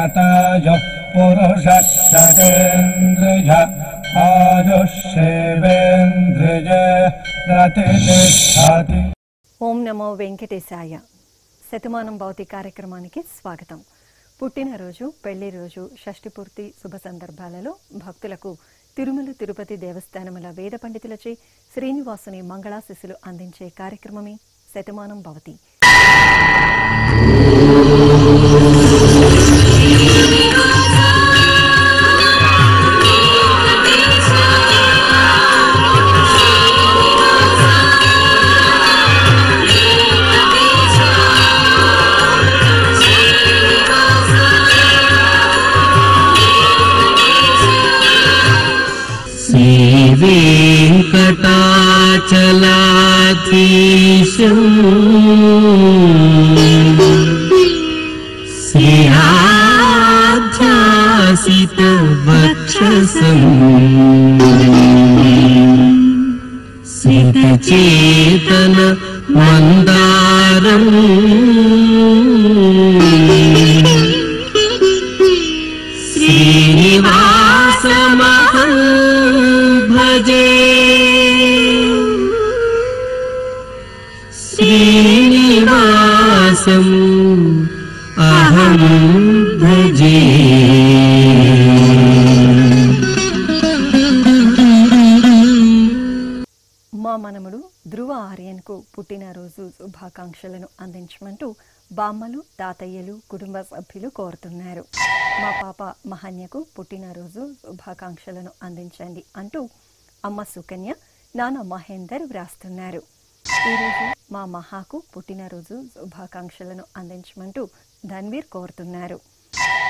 शतायुः पुरुषः शतेन्द्रिय आयुष्येवेन्द्रिय प्रतिष्ठति। ఓం నమో వెంకటేశాయ. శతమానం భౌతి కార్యక్రమానికి స్వాగతం. పుట్టినరోజు, పెళ్లి రోజు, షష్ఠి పూర్తి శుభ సందర్భాలలో భక్తులకు తిరుమల తిరుపతి దేవస్థానముల వేద పండితులచే శ్రీనివాసుని మంగళాశిస్సులు అందించే కార్యక్రమమే శతమానం భవతి. वेङ्कटाचलाधीशं श्रीयाध्यासितवक्षसं सितचेतन मन्दारम् श्रीनिवासमहं भजे. श्रीनिवासम् अहं भजे. మా మనముడు ధ్రువ ఆర్యన్కు పుట్టినరోజు శుభాకాంక్షలను అందించమంటూ బామ్మలు, తాతయ్యలు, కుటుంబ సభ్యులు కోరుతున్నారు. మా పాప మహన్యకు పుట్టినరోజు శుభాకాంక్షలను అందించండి అంటూ అమ్మ సుకన్య, నాన్న మహేందర్ వ్రాస్తున్నారు. ఈరోజు మా మహాకు పుట్టినరోజు శుభాకాంక్షలను అందించమంటూ ధన్వీర్ కోరుతున్నారు.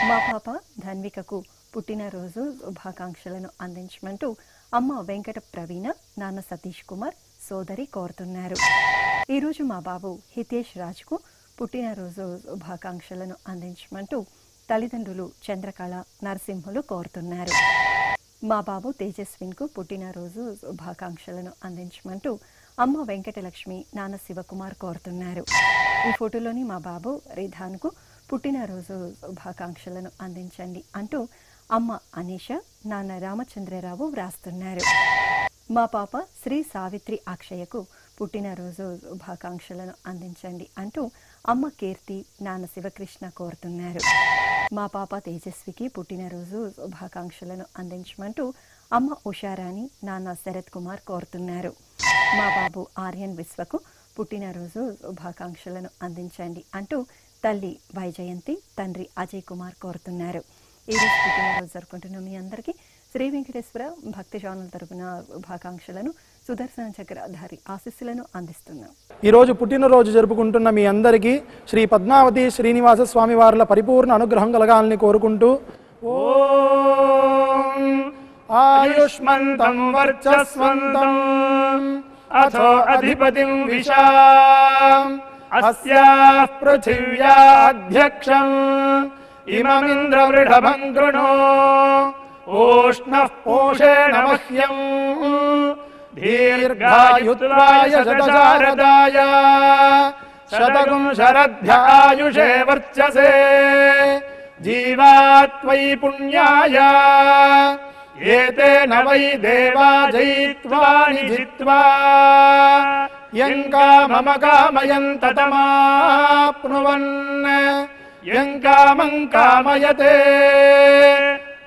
మా పాప ధన్వికకు పుట్టినరోజు శుభాకాంక్షలను అందించమంటూ అమ్మ వెంకట ప్రవీణ, నాన్న సతీష్ కుమార్, సోదరి కోరుతున్నారు. ఈరోజు మా బాబు హితేష్ రాజ్కు పుట్టినరోజు శుభాకాంక్షలను అందించమంటూ తల్లిదండ్రులు చంద్రకళ, నరసింహులు కోరుతున్నారు. మా బాబు తేజస్విన్కు పుట్టినరోజు శుభాకాంక్షలను అందించమంటూ అమ్మ వెంకటలక్ష్మి, నాన్న శివకుమార్ కోరుతున్నారు. ఈ ఫోటోలోని మా బాబు రిధాన్కు పుట్టినరోజు శుభాకాంక్షలను అందించండి అంటూ అమ్మ అనీష, నాన్న రామచంద్రరావు వ్రాస్తున్నారు. మా పాప శ్రీ సావిత్రి అక్షయకు పుట్టినరోజు శుభాకాంక్షలను అందించండి అంటూ అమ్మ కీర్తి, నాన్న శివకృష్ణ కోరుతున్నారు. మా పాప తేజస్వికి పుట్టినరోజు శుభాకాంక్షలను అందించమంటూ అమ్మ ఉషారాణి, నాన్న శరత్ కుమార్ కోరుతున్నారు. మా బాబు ఆర్యన్ విశ్వకు పుట్టినరోజు శుభాకాంక్షలను అందించండి అంటూ తల్లి వైజయంతి, తండ్రి అజయ్ కుమార్ కోరుతున్నారు. ఈరోజు పుట్టినరోజు జరుపుకుంటున్న మీ అందరికీ శ్రీ వెంకటేశ్వర భక్తి ఛానల్ తరపున శుభాకాంక్షలను, సుదర్శన చక్రధారి ఆశీస్సులను అందిస్తున్నాం. ఈరోజు పుట్టినరోజు జరుపుకుంటున్న మీ అందరికీ శ్రీ పద్మావతి శ్రీనివాస స్వామి వార్ల పరిపూర్ణ అనుగ్రహం కలగాలని కోరుకుంటూ ఓం ఆయుష్మంతం వర్చస్వంతం అథో అధిపతిం విశాం అస్యాః పృథివ్యాధ్యక్షం ఇమమింద్రవృఢభం కృణో ఓష్ణః పోషేణ మహ్యం దీర్ఘాయుత్వాయ శతశారదాయ శతకం శరధ్యాయుషే వర్చసే జీవాత్వై పుణ్యాయ ఏతేన వై దేవా జయిత్వా నిజిత్వా యం కామమ కామయంత తమాప్నువన్ యం కామం కామయతే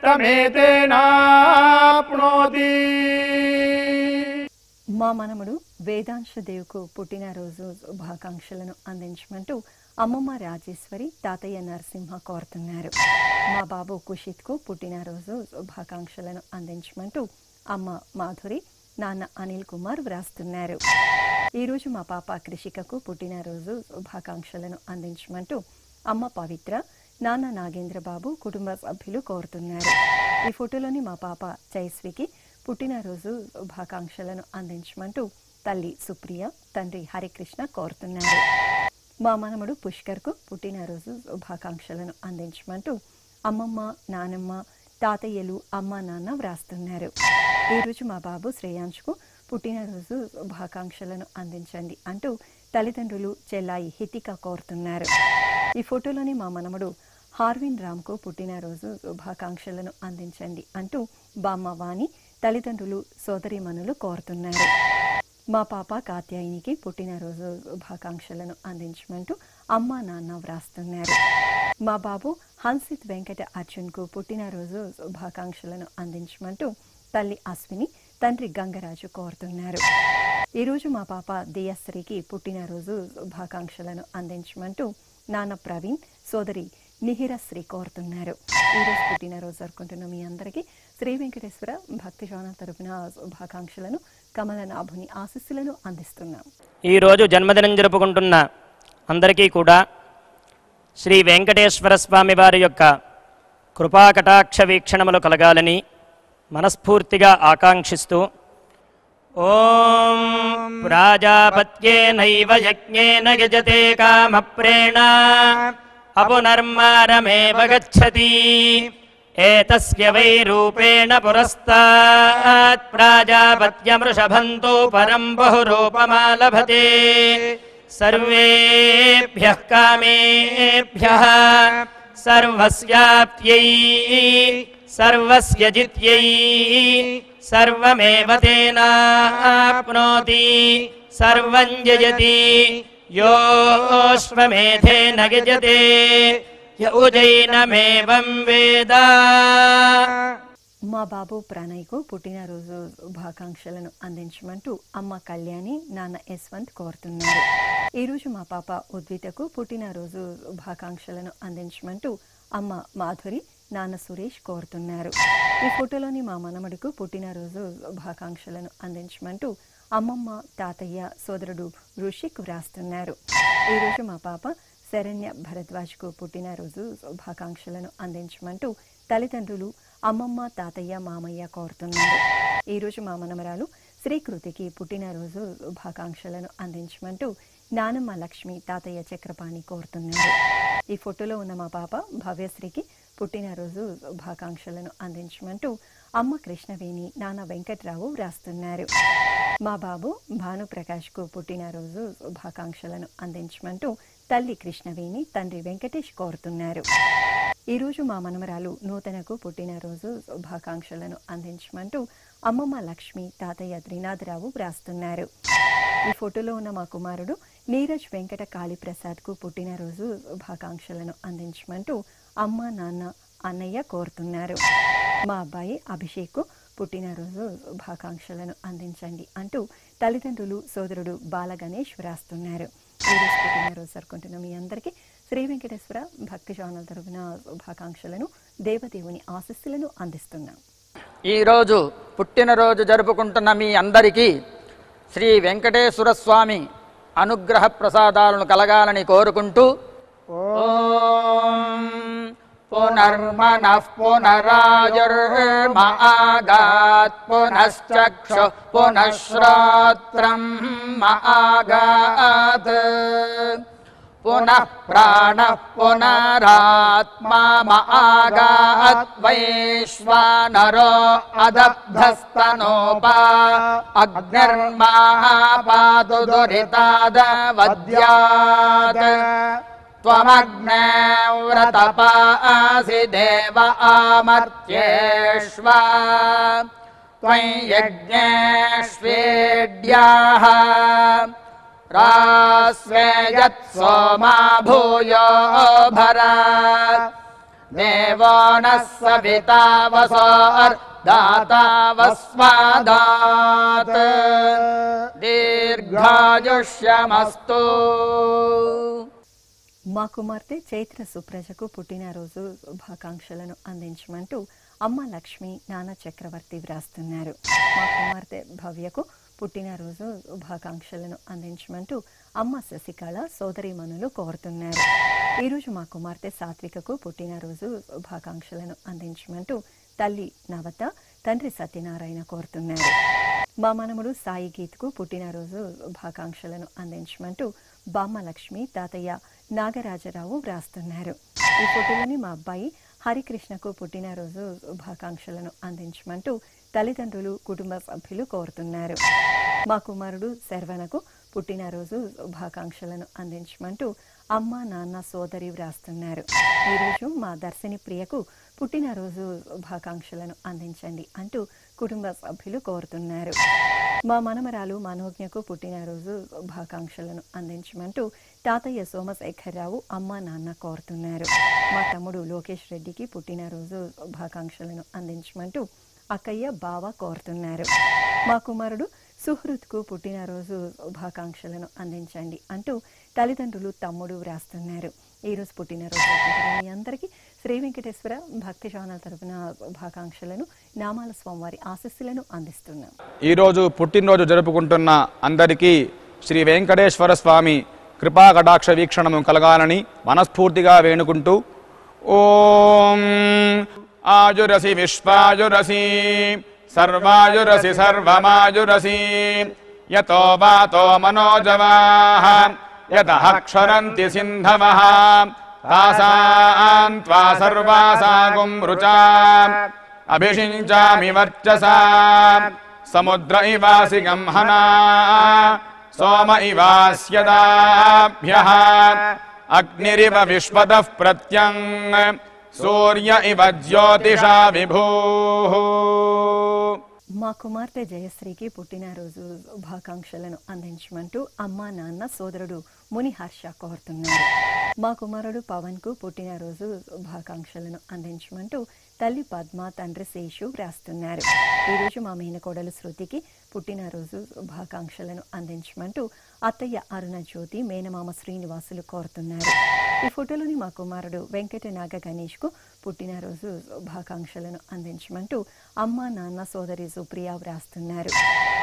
తమేతేనాప్నోతి. మా మనముడు వేదాంశ దేవుకు పుట్టినరోజు శుభాకాంక్షలను అందించమంటూ అమ్మమ్మ రాజేశ్వరి, తాతయ్య నరసింహ కోరుతున్నారు. మా బాబు కుషిత్కు పుట్టినరోజు శుభాకాంక్షలను అందించమంటూ అమ్మ మాధురి, నాన్న అనిల్ కుమార్ వ్రాస్తున్నారు. ఈరోజు మా పాప కృషికకు పుట్టినరోజు శుభాకాంక్షలను అందించమంటూ అమ్మ పవిత్ర, నాన్న నాగేంద్రబాబు, కుటుంబ సభ్యులు కోరుతున్నారు. ఈ ఫోటోలోని మా పాప జయశ్రీకి పుట్టినరోజు శుభాకాంక్షలను అందించమంటూ తల్లి సుప్రియ, తండ్రి హరికృష్ణ కోరుతున్నారు. మా మనమడు పుష్కర్కు పుట్టినరోజు శుభాకాంక్షలను అందించమంటూ అమ్మమ్మ, నానమ్మ, తాతయ్యలు, అమ్మ, నాన్న వ్రాస్తున్నారు. ఈరోజు మా బాబు శ్రేయాంష్కు పుట్టినరోజు శుభాకాంక్షలను అందించండి అంటూ తల్లిదండ్రులు చెల్లాయి హితిక కోరుతున్నారు. ఈ ఫోటోలోని మా మనమడు హార్విన్ రామ్కు పుట్టినరోజు శుభాకాంక్షలను అందించండి అంటూ బామ్మ వాణి తల్లిదండ్రులు సోదరీమణులు కోరుతున్నారు. మా పాప కాత్యాయినికి పుట్టినరోజు శుభాకాంక్షలను అందించమంటూ అమ్మ నాన్న వ్రాస్తున్నారు. మా బాబు హన్సిత్ వెంకట అర్జున్కు పుట్టినరోజు శుభాకాంక్షలను అందించమంటూ తల్లి అశ్విని తండ్రి గంగరాజు కోరుతున్నారు. ఈరోజు మా పాప దియశ్రీకి పుట్టినరోజు శుభాకాంక్షలను అందించమంటూ నాన్న ప్రవీణ్ సోదరి నిహిరశ్రీ కోరుతున్నారు. ఈరోజు పుట్టినరోజు జరుపుకుంటున్న మీ అందరికీ శ్రీ వెంకటేశ్వర భక్తి ఛానల్ తరపున శుభాకాంక్షలను కమలనాభుని ఆశీస్సులను అందిస్తున్నాం. ఈరోజు జన్మదినం జరుపుకుంటున్న అందరికీ కూడా శ్రీ వెంకటేశ్వర స్వామి వారి యొక్క కృపాకటాక్ష వీక్షణములు కలగాలని మనస్ఫూర్తిగా ఆకాంక్షిస్తూ ఓం ప్రాజాపత్యేనైవ యజ్ఞేన యజతే కామప్రేణ అపునర్మారమేవ గచ్చతి ఏతస్య వై రూపేణ పురస్తాత్ ప్రాజాపత్యమృషభంతో పరం బహురూపమాలభతే సర్వేభ్యః కామేభ్యః సర్వస్యాప్త్యై సర్వస్య జిత్యై సర్వమేవ తేనాప్నోతి సర్వం జయతి యోష్వమేధేన గజతే య ఉజైనమేవం వేద. మా బాబు ప్రణయ్కు పుట్టినరోజు శుభాకాంక్షలను అందించమంటూ అమ్మ కళ్యాణి నాన్న యశ్వంత్ కోరుతున్నారు. ఈరోజు మా పాప ఉద్వితకు పుట్టినరోజు శుభాకాంక్షలను అందించమంటూ అమ్మ మాధురి నాన్న సురేష్ కోరుతున్నారు. ఈ ఫోటోలోని మా మనమడుకు పుట్టినరోజు శుభాకాంక్షలను అందించమంటూ అమ్మమ్మ తాతయ్య సోదరుడు ఋషిక్ వ్రాస్తున్నారు. ఈరోజు మా పాప శరణ్య భరద్వాజ్కు పుట్టినరోజు శుభాకాంక్షలను అందించమంటూ తల్లిదండ్రులు అమ్మమ్మ తాతయ్య మామయ్య కోరుతున్నారు. ఈరోజు మా మనమరాలు శ్రీకృతికి పుట్టినరోజు శుభాకాంక్షలను అందించమంటూ నానమ్మ లక్ష్మి తాతయ్య చక్రపాణి కోరుతున్నారు. ఈ ఫోటోలో ఉన్న మా పాప భవ్యశ్రీకి పుట్టినరోజు శుభాకాంక్షలను అందించమంటూ అమ్మ కృష్ణవేణి నాన్న వెంకట్రావు వ్రాస్తున్నారు. మా బాబు భానుప్రకాష్కు పుట్టినరోజు శుభాకాంక్షలను అందించమంటూ తల్లి కృష్ణవేణి తండ్రి వెంకటేష్ కోరుతున్నారు. ఈరోజు మా మనమరాలు నూతనకు పుట్టినరోజు శుభాకాంక్షలను అందించమంటూ అమ్మమ్మ లక్ష్మి తాతయ్య త్రినాథరావు వ్రాస్తున్నారు. ఈ ఫోటోలో ఉన్న మా కుమారుడు నీరజ్ వెంకట కాళీప్రసాద్కు పుట్టినరోజు శుభాకాంక్షలను అందించమంటూ అమ్మ నాన్న అన్నయ్య కోరుతున్నారు. మా అబ్బాయి అభిషేక్ పుట్టినరోజు శుభాకాంక్షలను అందించండి అంటూ తల్లిదండ్రులు సోదరుడు బాలగణేష్ వ్రాస్తున్నారు. ఈరోజు పుట్టినరోజు జరుపుకుంటున్న మీ అందరికీ శ్రీ వెంకటేశ్వర భక్తి ఛానల్ తరపున శుభాకాంక్షలను దేవదేవుని ఆశీస్సులను అందిస్తున్నాం. ఈరోజు పుట్టినరోజు జరుపుకుంటున్న మీ అందరికీ శ్రీ వెంకటేశ్వర స్వామి అనుగ్రహ ప్రసాదాలను కలగాలని కోరుకుంటూ ఓం పునర్మనః పునరాయుర్మాగాత్ పునశ్చక్షు పునఃశ్రోత్రం మాగాత్ పునః ప్రాణః పునరాత్మా మాగాత్ వైశ్వానరో అదబ్ధస్తనోపా అగ్నిర్మాపాతు దురితాదవద్యాత్ త్వమగ్నే వ్రతపాసి దేవ ఆమర్త్యేష్వ త్వం యజ్ఞేష్వేడ్యాః రాస్వేయత్ సోమా భూయో భర దేవో నః సవితా వసోర్దాతా వస్మాదాత్ దీర్ఘాయుష్యమస్తు. మా కుమార్తె చైత్ర సుప్రజకు పుట్టినరోజు శుభాకాంక్షలను అందించమంటూ అమ్మ లక్ష్మి నాన్న చక్రవర్తి వ్రాస్తున్నారు. మా కుమార్తె భవ్యకు పుట్టినరోజు శుభాకాంక్షలను అందించమంటూ అమ్మ శశికళ సోదరీమణులు కోరుతున్నారు. ఈరోజు మా కుమార్తె సాత్వికకు పుట్టినరోజు శుభాకాంక్షలను అందించమంటూ తల్లి నవత తండ్రి సత్యనారాయణ కోరుతున్నారు. మా మనముడు సాయి గీత్కు పుట్టినరోజు శుభాకాంక్షలను అందించమంటూ బామ్మ లక్ష్మి తాతయ్య నాగరాజరావు వ్రాస్తున్నారు. ఈ ఫోటోలోని మా అబ్బాయి హరికృష్ణకు పుట్టినరోజు శుభాకాంక్షలను అందించమంటూ తల్లిదండ్రులు కుటుంబ సభ్యులు కోరుతున్నారు. మా కుమారుడు శర్వణకు పుట్టినరోజు శుభాకాంక్షలను అందించమంటూ అమ్మ నాన్న సోదరి వ్రాస్తున్నారు. ఈరోజు మా దర్శిని ప్రియకు పుట్టినరోజు శుభాకాంక్షలను అందించండి అంటూ కుటుంబ సభ్యులు కోరుతున్నారు. మా మనమరాలు మనోజ్ఞకు పుట్టినరోజు శుభాకాంక్షలను అందించమంటూ తాతయ్య సోమశేఖరరావు అమ్మ నాన్న కోరుతున్నారు. మా తమ్ముడు లోకేష్ రెడ్డికి పుట్టినరోజు శుభాకాంక్షలను అందించమంటూ అక్కయ్య బావ కోరుతున్నారు. మా కుమారుడు సుహృత్కు పుట్టినరోజు శుభాకాంక్షలను అందించండి అంటూ తల్లిదండ్రులు తమ్ముడు వ్రాస్తున్నారు. ఈరోజు పుట్టినరోజు మీ అందరికీ శ్రీ వెంకటేశ్వర భక్తి ఛానల్ తరపున శుభాకాంక్షలను నామాల స్వామివారి ఆశీస్సులను అందిస్తున్నాం. ఈరోజు పుట్టినరోజు జరుపుకుంటున్న అందరికీ శ్రీ వెంకటేశ్వర స్వామి కృపా కటాక్ష వీక్షణము కలగాలని మనస్ఫూర్తిగా వేణుకుంటూ ఓం ఆయురసి విశ్వాయురసి సర్వాయురసి సర్వమాయురసి యతో వాతో మనోజవాః యతః క్షరంతి సింధవః తాసాం త్వా సర్వాసాగుం రుచాం అభిషించామి వర్చసా సముద్ర ఇవాసి గంహనా సోమ ఇవాస్యదాభ్యః అగ్నిరివ విశ్వతః ప్రత్యంగ్ సూర్య ఇవ జ్యోతిషా విభూః. మా కుమార్తె జయశ్రీకి పుట్టినరోజు శుభాకాంక్షలను అందించమంటూ అమ్మా నాన్న సోదరుడు ముని హర్ష కోరుతున్నారు. మా కుమారుడు పవన్కు పుట్టినరోజు శుభాకాంక్షలను అందించమంటూ తల్లి పద్మ తండ్రి శేషు వ్రాస్తున్నారు. ఈరోజు మా మేనకోడలు శృతికి పుట్టినరోజు శుభాకాంక్షలను అందించమంటూ అత్తయ్య అరుణ జ్యోతి మేనమామ శ్రీనివాసులు కోరుతున్నారు. ఈ ఫోటోలోని మా కుమారుడు వెంకట నాగ గణేష్కు పుట్టినరోజు శుభాకాంక్షలను అందించమంటూ అమ్మ నాన్న సోదరి సుప్రియ వ్రాస్తున్నారు.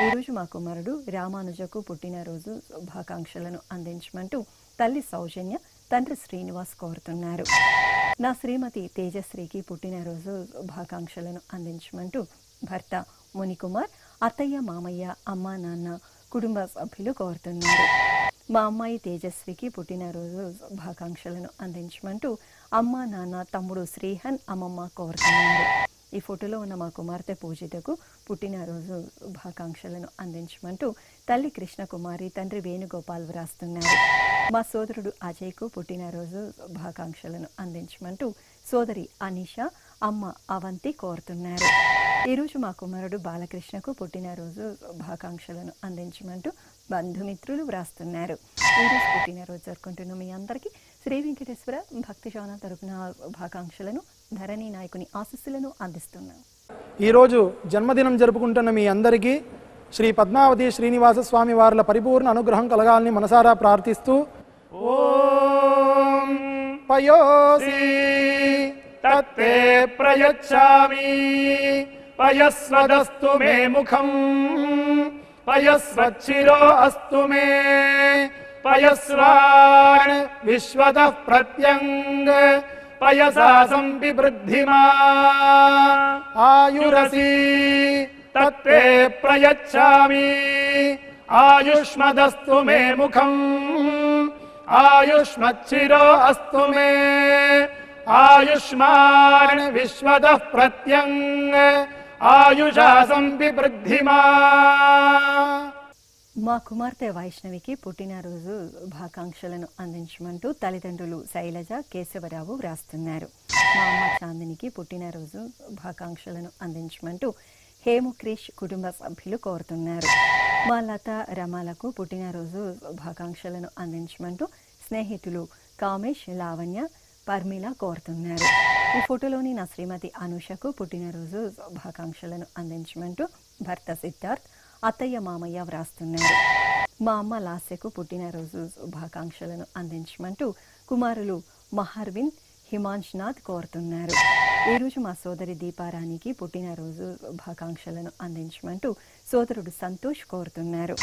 ఈరోజు మా కుమారుడు రామానుజకు పుట్టినరోజు శుభాకాంక్షలను అందించమంటూ తల్లి సౌజన్య తండ్రి శ్రీనివాస్ కోరుతున్నారు. నా శ్రీమతి తేజశ్రీకి పుట్టినరోజు శుభాకాంక్షలను అందించమంటూ భర్త మునికుమార్ అత్తయ్య మామయ్య అమ్మ నాన్న కుటుంబ సభ్యులు కోరుతున్నారు. మా అమ్మాయి తేజస్వికి పుట్టినరోజు శుభాకాంక్షలను అందించమంటూ అమ్మ నాన్న తమ్ముడు శ్రీహన్ అమ్మమ్మ కోరుతున్నారు. ఈ ఫోటోలో ఉన్న మా కుమార్తె పూజితకు పుట్టినరోజు శుభాకాంక్షలను అందించమంటూ తల్లి కృష్ణకుమారి తండ్రి వేణుగోపాల్ వ్రాస్తున్నారు. మా సోదరుడు అజయ్కు పుట్టినరోజు శుభాకాంక్షలను అందించమంటూ సోదరి అనిష అమ్మ అవంతి కోరుతున్నారు. ఈరోజు మా కుమారుడు బాలకృష్ణకు పుట్టినరోజు శుభాకాంక్షలను అందించమంటూ బంధుమిత్రులు వ్రాస్తున్నారు. ఈరోజు పుట్టినరోజు జరుపుకుంటున్న మీ అందరికీ శ్రీ వెంకటేశ్వర భక్తి ఛానల్ తరపున శుభాకాంక్షలను ధరణి నాయకుని ఆశీస్సులను అందిస్తున్నాం. ఈరోజు జన్మదినం జరుపుకుంటున్న మీ అందరికీ శ్రీ పద్మావతి శ్రీనివాస స్వామి వార్ల పరిపూర్ణ అనుగ్రహం కలగాలని మనసారా ప్రార్థిస్తూ ఓం పయోసి తత్తే ప్రయచ్చామి పయస్వదస్తు మే ముఖం పయస్వచ్చిరో అస్తు మే పయస్వాన్ విశ్వతః ప్రత్యంగ్ పయసా సంపివృద్ధిమా ఆయురసి తత్తే ప్రయచ్చామి ఆయుష్మదస్తు మే ముఖం ఆయుష్మచ్చిరో అస్తు మే ఆయుష్మాన్ విశ్వతః ప్రత్యంగ్ ఆయుషా సంపివృద్ధిమా. మా కుమార్తె వైష్ణవికి పుట్టినరోజు శుభాకాంక్షలను అందించమంటూ తల్లిదండ్రులు శైలజ కేశవరావు వ్రాస్తున్నారు. మా అమ్మ చాందినికి పుట్టినరోజు శుభాకాంక్షలను అందించమంటూ హేముక్రిష్ కుటుంబ సభ్యులు కోరుతున్నారు. మా లత రమాలకు పుట్టినరోజు శుభాకాంక్షలను అందించమంటూ స్నేహితులు కామేష్ లావణ్య పర్మిళ కోరుతున్నారు. ఈ ఫోటోలోని నా శ్రీమతి అనుషకు పుట్టినరోజు శుభాకాంక్షలను అందించమంటూ భర్త సిద్ధార్థ్ అత్తయ్య మామయ్య వ్రాస్తున్నారు. మా అమ్మ లాస్యకు పుట్టినరోజు శుభాకాంక్షలను అందించమంటూ కుమారులు మహర్విన్ హిమాంశ్నాథ్ కోరుతున్నారు. ఈరోజు మా సోదరి దీపారాణికి పుట్టినరోజు శుభాకాంక్షలను అందించమంటూ సోదరుడు సంతోష్ కోరుతున్నారు.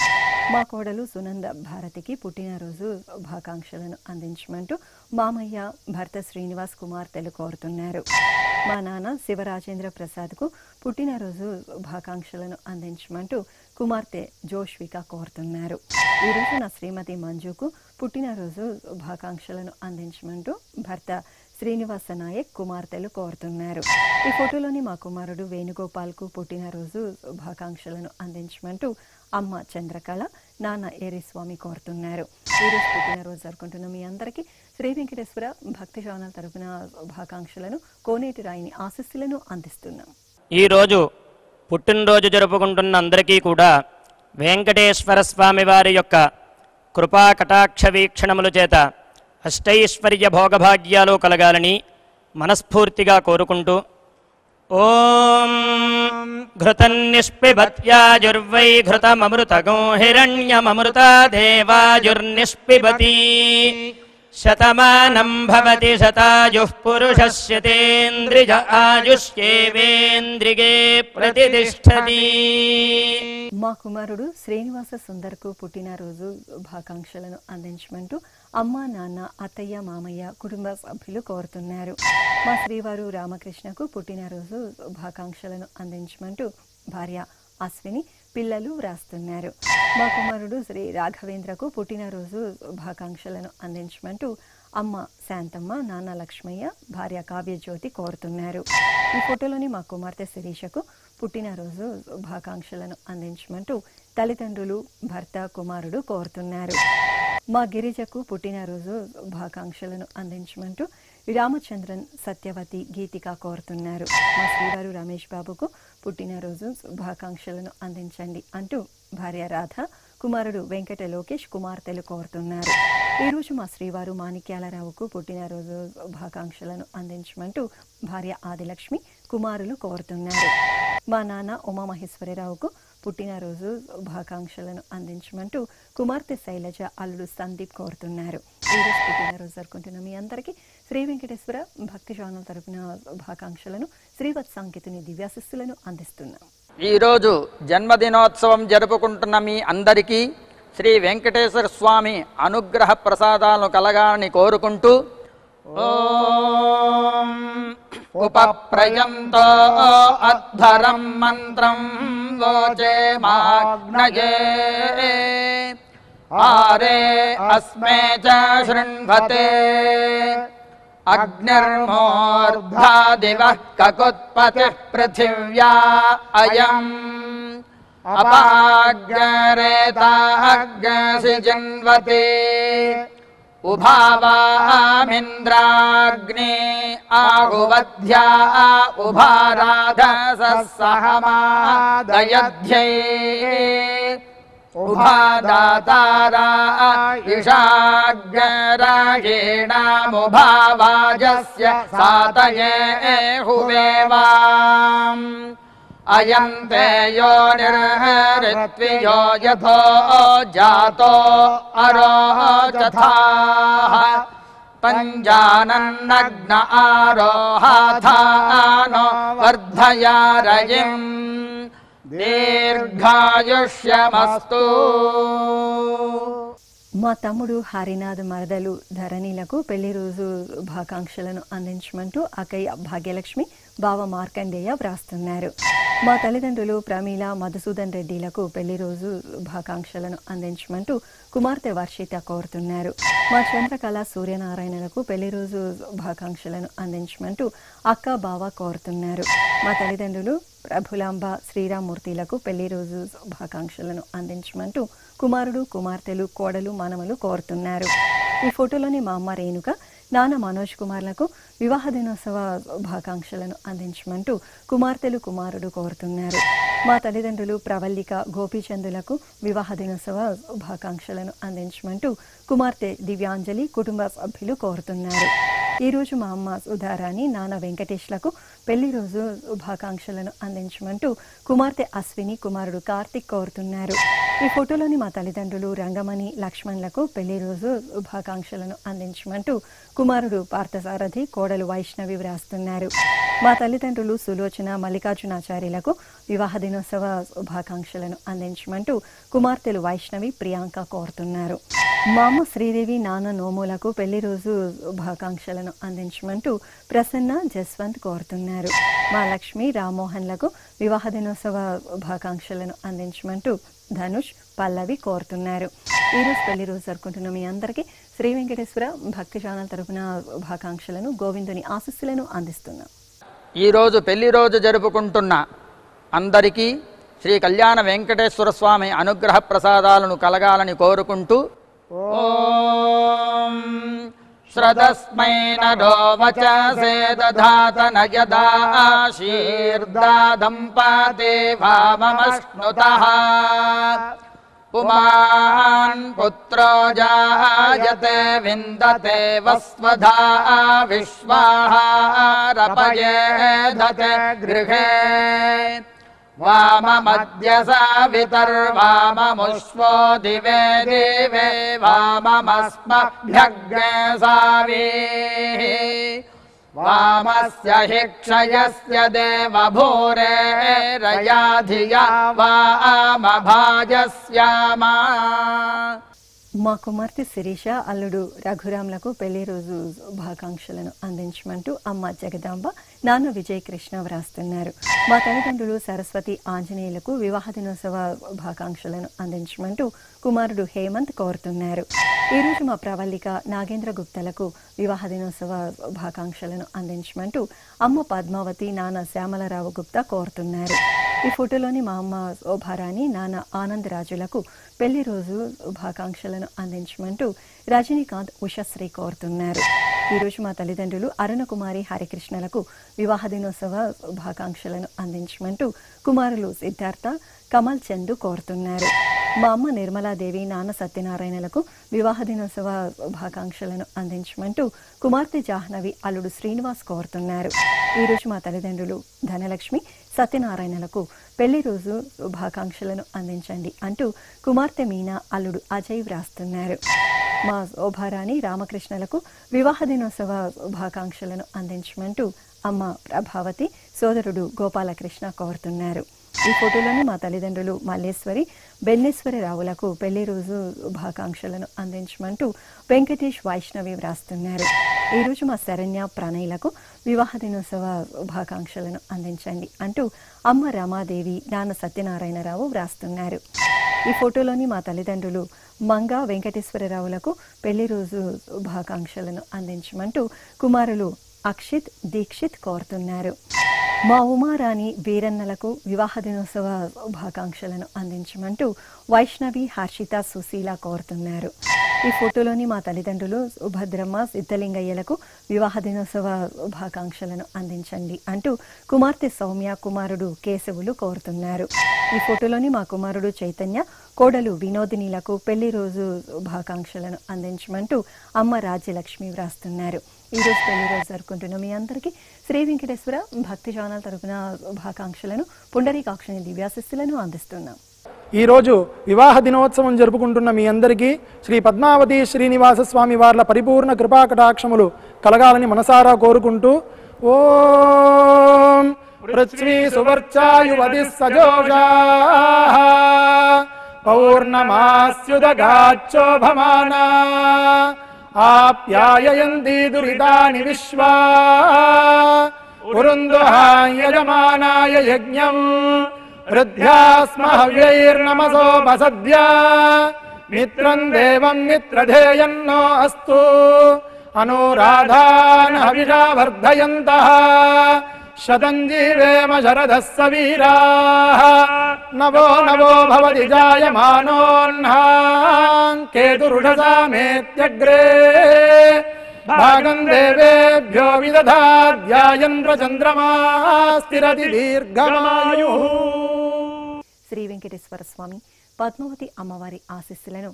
మా కోడలు సునంద భారతికి పుట్టినరోజు శుభాకాంక్షలను అందించమంటూ మామయ్య భర్త శ్రీనివాస్ కుమార్తెలు కోరుతున్నారు. మా నాన్న శివరాజేంద్ర ప్రసాద్కు పుట్టినరోజు శుభాకాంక్షలను అందించమంటూ కుమార్తె జోష్విక కోరుతున్నారు. ఈరోజు నా శ్రీమతి మంజుకు పుట్టినరోజు శుభాకాంక్షలను అందించమంటూ భర్త శ్రీనివాస నాయక్ కుమార్తెలు కోరుతున్నారు. ఈ ఫోటోలోని మా కుమారుడు వేణుగోపాల్కు పుట్టినరోజు శుభాకాంక్షలను అందించమంటూ అమ్మ చంద్రకళ నాన్న ఏరిస్వామి కోరుతున్నారు. ఈరోజు పుట్టినరోజు జరుపుకుంటున్న మీ అందరికీ శ్రీ వెంకటేశ్వర భక్తి ఛానల్ తరపున శుభాకాంక్షలను, కోనేటి రాయిని ఆశీస్సులను అందిస్తున్నాం. ఈరోజు పుట్టినరోజు జరుపుకుంటున్న అందరికీ కూడా వెంకటేశ్వర స్వామి వారి యొక్క కృపా కటాక్ష వీక్షణముల చేత అష్టైశ్వర్య భోగభాగ్యాలు కలగాలని మనస్ఫూర్తిగా కోరుకుంటూ ఓం ఘృతన్నిష్పిబత్యాజుర్వై ఘృతమమృతగో హిరణ్యమమృతా దేవాజుర్నిష్పిబతి శతమానం భవతి శతాయుః పురుషస్యతేంద్రియ ఆయుష్యేవేంద్రిగే ప్రతిష్టతి. మా కుమారుడు శ్రీనివాస సుందర్కు పుట్టినరోజు శుభాకాంక్షలను అందించమంటూ అమ్మ, నాన్న, అత్తయ్య, మామయ్య, కుటుంబ సభ్యులు కోరుతున్నారు. మా శ్రీవారు రామకృష్ణకు పుట్టినరోజు శుభాకాంక్షలను అందించమంటూ భార్య అశ్విని, పిల్లలు వ్రాస్తున్నారు. మా కుమారుడు శ్రీ రాఘవేంద్రకు పుట్టినరోజు శుభాకాంక్షలను అందించమంటూ అమ్మ శాంతమ్మ, నాన్న లక్ష్మయ్య, భార్య కావ్యజ్యోతి కోరుతున్నారు. ఈ ఫోటోలోని మా కుమార్తె శిరీషకు పుట్టినరోజు శుభాకాంక్షలను అందించమంటూ తల్లిదండ్రులు, భర్త, కుమారుడు కోరుతున్నారు. మా గిరిజకు పుట్టినరోజు శుభాకాంక్షలను అందించమంటూ రామచంద్రన్, సత్యవతి, గీతిక కోరుతున్నారు. మా శ్రీవారు రమేష్ బాబుకు పుట్టినరోజు శుభాకాంక్షలను అందించండి అంటూ భార్య రాధ, కుమారుడు వెంకట లోకేష్, కుమార్తెలు కోరుతున్నారు. ఈరోజు మా శ్రీవారు మాణిక్యాలరావుకు పుట్టినరోజు శుభాకాంక్షలను అందించమంటూ భార్య ఆదిలక్ష్మి, కుమారులు కోరుతున్నారు. మా నాన్న ఉమామహేశ్వరరావుకు పుట్టినరోజు శుభాకాంక్షలను అందించమంటూ కుమార్తె శైలజ, అల్లుడు సందీప్ కోరుతున్నారు. ఈరోజు పుట్టినరోజు జరుపుకుంటున్న మీ అందరికీ శ్రీ వెంకటేశ్వర భక్తి ఛానల్ తరపున శుభాకాంక్షలను, శ్రీవత్ సంకేతుని దివ్యాశిస్సులను అందిస్తున్నాం. ఈరోజు జన్మదినోత్సవం జరుపుకుంటున్న మీ అందరికీ శ్రీ వెంకటేశ్వర స్వామి అనుగ్రహ ప్రసాదాలను కలగాలని కోరుకుంటూ ఓం ఉపప్రయంతో అధ్వరం మంత్రం వోచే మాగ్నయే ఆరే అస్మే చ శృణ్వతే అగ్నిర్మూర్ధా దివః కకుత్పతిః పృథివ్యా అయం అపాగ్రేతాగ్సి జిన్వతే ఉభావామింద్రాగ్నే ఆహువధ్యా ఉభారాధసహమాదయధ్యై ఉభాదాతారా ఇషాగ్రాయేణాముభావాజస్య సాతయే హువేవాం అయంతే యో నిర్హరిత్వియో యథో జాతో అరోచథాః పంజానన్నగ్న ఆరోహాథానో వర్ధయారయిం దీర్ఘాయుష్యమస్తు. మా తమ్ముడు హరినాథ్, మరదలు ధరణిలకు పెళ్లి రోజు శుభాకాంక్షలను అందించమంటూ అక్కయ్య భాగ్యలక్ష్మి, బావ మార్కండేయ వ్రాస్తున్నారు. మా తల్లిదండ్రులు ప్రమీల, మధుసూదన్ రెడ్డిలకు పెళ్లి రోజు శుభాకాంక్షలను అందించమంటూ కుమార్తె వర్షిత కోరుతున్నారు. మా చంద్రకళ, సూర్యనారాయణలకు పెళ్లి రోజు శుభాకాంక్షలను అందించమంటూ అక్క, బావ కోరుతున్నారు. మా తల్లిదండ్రులు ప్రభులాంబ, శ్రీరామ్మూర్తిలకు పెళ్లి రోజు శుభాకాంక్షలను అందించమంటూ కుమారుడు, కుమార్తెలు, కోడలు, మనమలు కోరుతున్నారు. ఈ ఫోటోలోని మా అమ్మ రేణుక, నాన్న మనోజ్ కుమార్లకు వివాహ దినోత్సవ శుభాకాంక్షలను అందించమంటూ కుమార్తెలు, కుమారుడు కోరుతున్నారు. మా తల్లిదండ్రులు ప్రవల్లిక, గోపీచందులకు వివాహ దినోత్సవ శుభాకాంక్షలను అందించమంటూ కుమార్తె దివ్యాంజలి, కుటుంబ సభ్యులు కోరుతున్నారు. ఈరోజు మా అమ్మ సుధారాణి, నాన్న వెంకటేష్లకు పెళ్లి రోజు శుభాకాంక్షలను అందించమంటూ కుమార్తె అశ్విని, కుమారుడు కార్తిక్ కోరుతున్నారు. ఈ ఫోటోలోని మా తల్లిదండ్రులు రంగమణి, లక్ష్మణ్లకు పెళ్లి రోజు శుభాకాంక్షలను అందించమంటూ కుమారుడు పార్థసారథి, కోడలు వైష్ణవి వ్రాస్తున్నారు. మా తల్లిదండ్రులు సులోచన, మల్లికార్జునాచార్యులకు వివాహ దినోత్సవ శుభాకాంక్షలను అందించమంటూ కుమార్తెలు వైష్ణవి, ప్రియాంక కోరుతున్నారు. మా అమ్మ శ్రీదేవి, నాన్న నోములకు పెళ్లి రోజు శుభాకాంక్షలను అందించమంటూ ప్రసన్న, జస్వంత్ కోరుతున్నారు. మా లక్ష్మి, రామ్మోహన్లకు వివాహ దినోత్సవ శుభాకాంక్షలను అందించమంటూ ధనుష్, పల్లవి కోరుతున్నారు. ఈరోజు పెళ్లి రోజు జరుపుకుంటున్న మీ అందరికీ శ్రీ వెంకటేశ్వర భక్తి ఛానల్ తరపున శుభాకాంక్షలను, గోవిందుని ఆశీస్సులను అందిస్తున్నాం. ఈరోజు పెళ్లి రోజు జరుపుకుంటున్న అందరికీ శ్రీ కళ్యాణ వెంకటేశ్వర స్వామి అనుగ్రహ ప్రసాదాలను కలగాలని కోరుకుంటూ ఓం శ్రదస్మై నరో వచసే దధాతన యదాశీర్దాదం పాతే వామమశ్నుతః పుమాన్ పుత్రో జాయతే విందతే వస్వధా విశ్వాహారపయేధతే గృహే వామమద్య సావితర్వామముష్వో దివే దివే వామమస్మభ్యగ్నే సావీః వామస్య హి క్షయస్య దేవభూరే రయా ధియా వామభాజస్యామా. మా కుమార్తె శిరీష అల్లుడు రఘురాములకు పెళ్లి రోజు శుభాకాంక్షలను అందించమంటూ అమ్మ జగదాంబ నాన్న విజయ్ కృష్ణ వ్రాస్తున్నారు. మా తల్లిదండ్రులు సరస్వతి ఆంజనేయులకు వివాహ దినోత్సవ శుభాకాంక్షలను అందించమంటూ కుమారుడు హేమంత్ కోరుతున్నారు. ఈరోజు మా ప్రవల్లిక నాగేంద్ర గుప్తలకు వివాహ దినోత్సవ శుభాకాంక్షలను అందించమంటూ అమ్మ పద్మావతి నాన్న శ్యామలరావు గుప్తా కోరుతున్నారు. ఈ ఫోటోలోని మా అమ్మ శోభారాణి నాన్న ఆనంద్ రాజులకు పెళ్లి రోజు శుభాకాంక్షలను అందించమంటూ రజనీకాంత్ ఉషశ్రీ కోరుతున్నారు. ఈరోజు మా తల్లిదండ్రులు అరుణకుమారి హరికృష్ణలకు వివాహ దినోత్సవ శుభాకాంక్షలను అందించమంటూ కుమారులు సిద్ధార్థ కమల్ చందు కోరుతున్నారు. మా అమ్మ నిర్మలాదేవి నాన్న సత్యనారాయణలకు వివాహ దినోత్సవ శుభాకాంక్షలను అందించమంటూ కుమార్తె జాహ్నవి అల్లుడు శ్రీనివాస్ కోరుతున్నారు. ఈరోజు మా తల్లిదండ్రులు ధనలక్ష్మి సత్యనారాయణలకు పెళ్లి రోజు శుభాకాంక్షలను అందించండి అంటూ కుమార్తె మీనా అల్లుడు అజయ్ వ్రాస్తున్నారు. మా శోభారాణి రామకృష్ణలకు వివాహ దినోత్సవ శుభాకాంక్షలను అందించమంటూ అమ్మ ప్రభావతి సోదరుడు గోపాలకృష్ణ కోరుతున్నారు. ఈ ఫోటోలోని మా తల్లిదండ్రులు మల్లేశ్వరి బెన్నేశ్వరరావులకు పెళ్లి రోజు శుభాకాంక్షలను అందించమంటూ వెంకటేష్ వైష్ణవి వ్రాస్తున్నారు. ఈరోజు మా శరణ్య ప్రణయ్లకు వివాహ దినోత్సవ శుభాకాంక్షలను అందించండి అంటూ అమ్మ రమాదేవి నాన్న సత్యనారాయణరావు వ్రాస్తున్నారు. ఈ ఫోటోలోని మా తల్లిదండ్రులు మంగా వెంకటేశ్వరరావులకు పెళ్లి రోజు శుభాకాంక్షలను అందించమంటూ కుమారులు అక్షిత్ దీక్షిత్ కోరుతున్నారు. మా ఉమారాణి వీరన్నలకు వివాహ దినోత్సవ శుభాకాంక్షలను అందించమంటూ వైష్ణవి హర్షిత సుశీల కోరుతున్నారు. ఈ ఫోటోలోని మా తల్లిదండ్రులు సుభద్రమ్మ సిద్ధలింగయ్యలకు వివాహ దినోత్సవ శుభాకాంక్షలను అందించండి అంటూ కుమార్తె సౌమ్య కుమారుడు కేశవులు కోరుతున్నారు. ఈ ఫోటోలోని మా కుమారుడు చైతన్య కోడలు వినోదినిలకు పెళ్లి రోజు శుభాకాంక్షలను అందించమంటూ అమ్మ రాజ్యలక్ష్మి వ్రాస్తున్నారు. ఈరోజు పెళ్లి రోజు జరుపుకుంటున్న మీ అందరికీ శ్రీ వెంకటేశ్వర భక్తి ఛానల్ తరపున శుభాకాంక్షలను పుండరీకాక్షని దివ్యాశిస్సులను అందిస్తున్నాం. ఈరోజు వివాహ దినోత్సవం జరుపుకుంటున్న మీ అందరికీ శ్రీ పద్మావతి శ్రీనివాస స్వామి వార్ల పరిపూర్ణ కృపాకటాక్షములు కలగాలని మనసారా కోరుకుంటూ ఓం పృథ్వీ సువర్చాయువతి సజోషాః పౌర్ణమాస్యుదగాచ్చోభమానా ఆప్యాయయంతి దురితాని విశ్వా ఉరుందుహాయజమానాయ యజ్ఞం వృద్ధ్యాస్మహవ్యైర్నమసోపసద్య మిత్రం దేవం మిత్రధేయన్నో అస్తు అనురాధాన్ హవిషా వర్ధయంతః శతం జీవేమ శరదః సవీరాః నవో నవో భవతి జాయమానోన్హాం కేతురుషసామేత్యగ్రే భాగం దేవేభ్యో విదధాధ్యాయంద్ర చంద్రమా స్థిరతి దీర్ఘమాయుః. శ్రీ వెంకటేశ్వర స్వామి పద్మావతి అమ్మవారి ఆశీస్సులను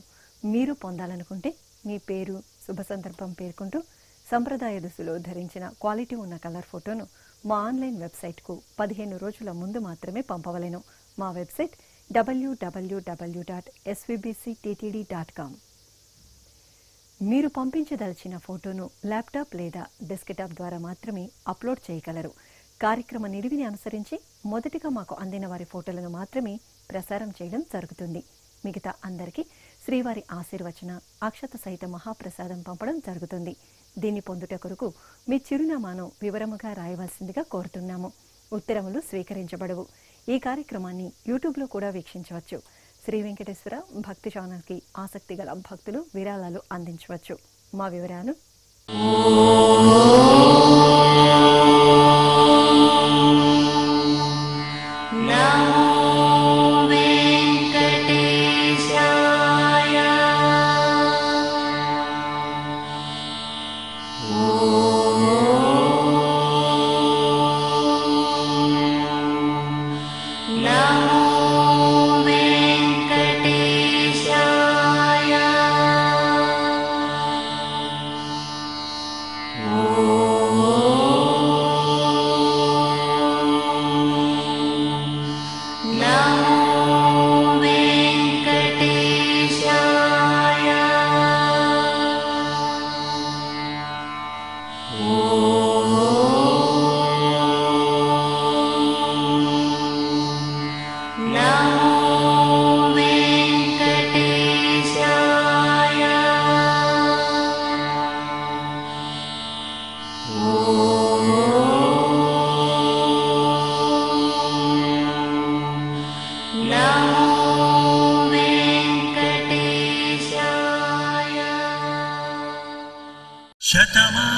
మీరు పొందాలనుకుంటే మీ పేరు శుభ సందర్భం పేర్కొంటూ సంప్రదాయ దుస్తులు ధరించిన క్వాలిటీ ఉన్న కలర్ ఫోటోను మా ఆన్లైన్ వెబ్సైట్కు 15 రోజుల ముందు మాత్రమే పంపవలెను. మా వెబ్సైట్ www.svbcttd.com. మీరు పంపించదలిచిన ఫోటోను ల్యాప్టాప్ లేదా డెస్క్టాప్ ద్వారా మాత్రమే అప్లోడ్ చేయగలరు. కార్యక్రమ నిడివిని అనుసరించి మొదటిగా మాకు అందిన వారి ఫోటోలను మాత్రమే ప్రసారం చేయడం జరుగుతుంది. మిగతా అందరికీ శ్రీవారి ఆశీర్వచన అక్షత సహిత మహాప్రసాదం పంపడం జరుగుతుంది. దీన్ని పొందుట కొరకు మీ చిరునామాను వివరముగా రాయవలసిందిగా కోరుతున్నాము. ఉత్తరములు స్వీకరించబడవు. ఈ కార్యక్రమాన్ని యూట్యూబ్లో కూడా వీక్షించవచ్చు. శ్రీ వెంకటేశ్వర భక్తి ఛానల్కి ఆసక్తి గల భక్తులు విరాళాలు అందించవచ్చు. మా వివరాలు నమో శతమా